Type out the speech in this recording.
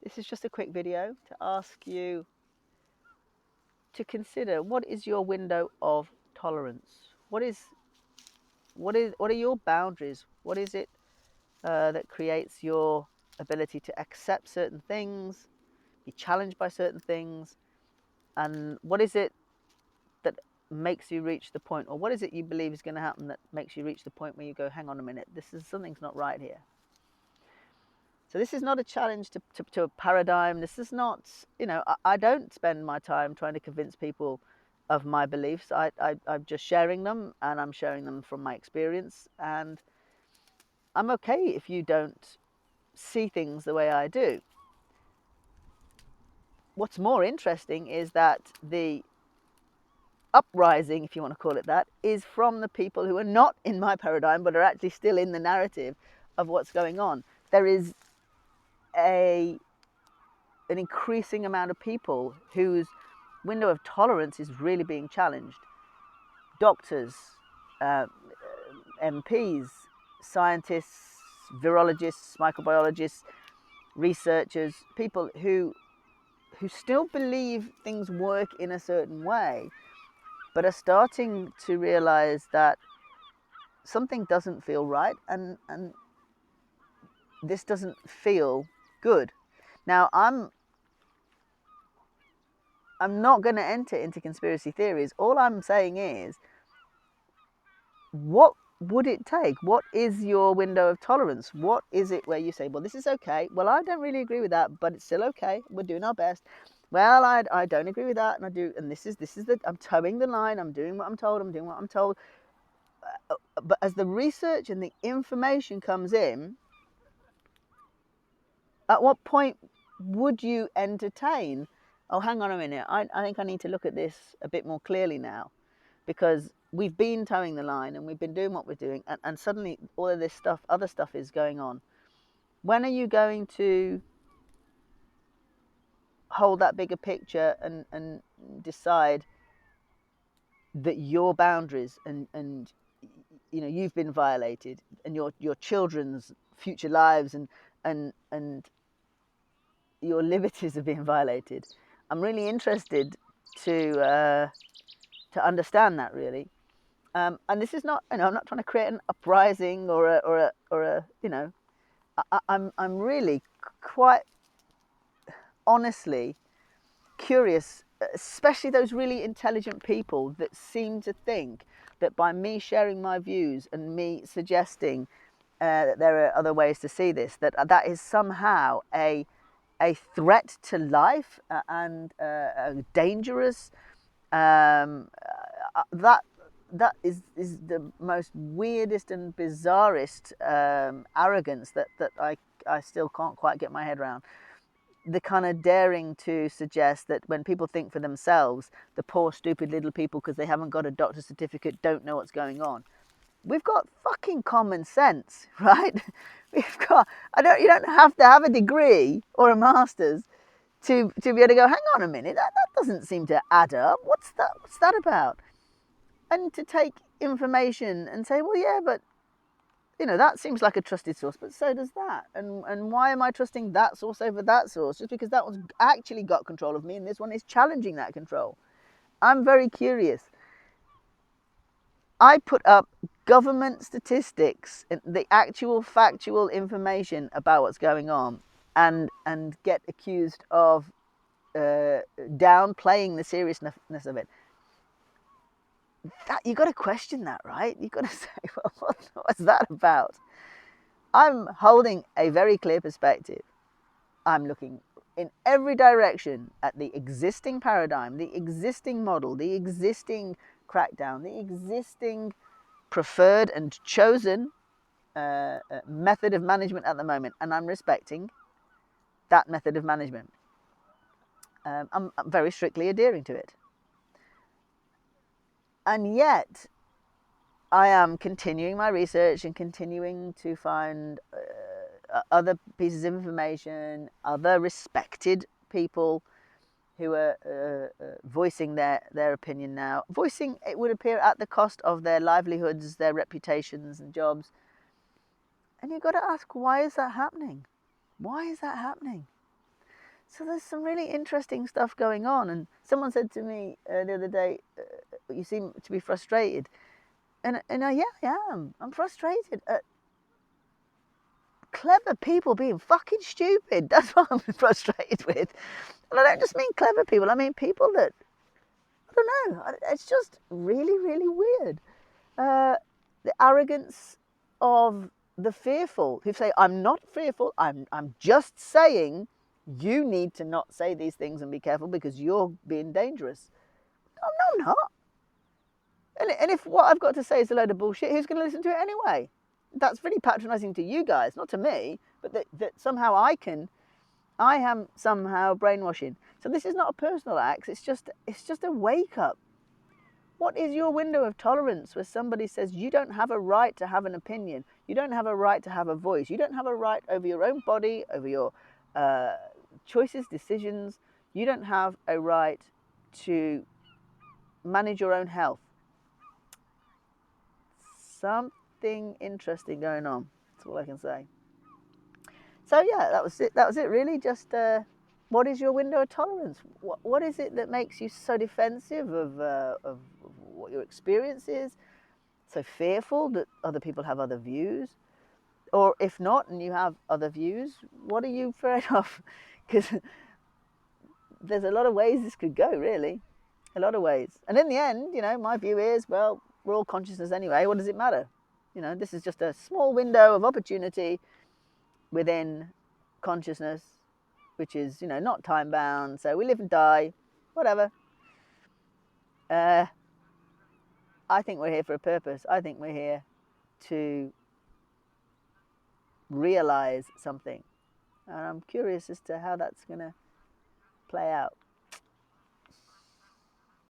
This is just a quick video to ask you to consider, what is your window of tolerance? What are your boundaries? What is it that creates your ability to accept certain things, be challenged by certain things, and what is it that makes you reach the point, or what is it you believe is going to happen that makes you reach the point where you go, hang on a minute, something's not right here. So this is not a challenge to a paradigm. This is not, I don't spend my time trying to convince people of my beliefs. I'm just sharing them, and I'm sharing them from my experience, and I'm okay if you don't see things the way I do. What's more interesting is that the uprising, if you want to call it that, is from the people who are not in my paradigm but are actually still in the narrative of what's going on. There is an increasing amount of people whose window of tolerance is really being challenged. Doctors, uh, MPs, scientists, virologists, microbiologists, researchers, people who still believe things work in a certain way, but are starting to realize that something doesn't feel right, and this doesn't feel good. Now, I'm not going to enter into conspiracy theories. All I'm saying is, what would it take? What is your window of tolerance? What is it where you say, well, this is okay. Well, I don't really agree with that, but it's still okay. We're doing our best. Well, I don't agree with that, and I do, and this is I'm towing the line. I'm doing what I'm told. I'm doing what I'm told. But as the research and the information comes in, at what point would you entertain, oh, hang on a minute, I think I need to look at this a bit more clearly now, because we've been towing the line and we've been doing what we're doing, and suddenly all of this stuff, other stuff is going on. When are you going to hold that bigger picture and decide that your boundaries and you've been violated, and your children's future lives and your liberties are being violated? I'm really interested to understand that, really. And this is not, I'm not trying to create an uprising or a I'm really quite honestly curious, especially those really intelligent people that seem to think that by me sharing my views and me suggesting that there are other ways to see this, that is somehow a threat to life, and dangerous. That is the most weirdest and bizarrest arrogance that I still can't quite get my head around. The kind of daring to suggest that when people think for themselves, the poor stupid little people, because they haven't got a doctor's certificate, don't know what's going on. We've got fucking common sense, right? We've got, you don't have to have a degree or a master's to be able to go, hang on a minute, that doesn't seem to add up. What's that about? And to take information and say, well, yeah, but that seems like a trusted source, but so does that. And why am I trusting that source over that source? Just because that one's actually got control of me and this one is challenging that control. I'm very curious. I put up government statistics, the actual factual information about what's going on, and get accused of downplaying the seriousness of it. That, you got to question that, right? You got to say, well, what's that about? I'm holding a very clear perspective. I'm looking in every direction at the existing paradigm, the existing model, the existing crackdown, the existing preferred and chosen method of management at the moment, and I'm respecting that method of management. I'm very strictly adhering to it. And yet, I am continuing my research and continuing to find other pieces of information, other respected people who are voicing their opinion now. Voicing, it would appear, at the cost of their livelihoods, their reputations and jobs. And you've got to ask, why is that happening? Why is that happening? So there's some really interesting stuff going on. And someone said to me the other day, "You seem to be frustrated," and yeah, I am. I'm frustrated at clever people being fucking stupid. That's what I'm frustrated with. And I don't just mean clever people. I mean people that, I don't know. It's just really, really weird. The arrogance of the fearful who say, "I'm not fearful. I'm just saying you need to not say these things and be careful because you're being dangerous." No, no, I'm not. And if what I've got to say is a load of bullshit, who's going to listen to it anyway? That's really patronising to you guys, not to me, but that somehow I am somehow brainwashing. So this is not a personal act. It's just a wake up. What is your window of tolerance where somebody says you don't have a right to have an opinion, you don't have a right to have a voice, you don't have a right over your own body, over your choices, decisions, you don't have a right to manage your own health? Something interesting going on. That's all I can say. So yeah, that was it. That was it really. Just what is your window of tolerance? What is it that makes you so defensive of what your experience is? So fearful that other people have other views? Or if not, and you have other views, what are you afraid of? Because there's a lot of ways this could go, really. A lot of ways. And in the end, my view is, well, we're all consciousness anyway. What does it matter? This is just a small window of opportunity within consciousness, which is, not time bound. So we live and die, whatever. I think we're here for a purpose. I think we're here to realize something. And I'm curious as to how that's going to play out.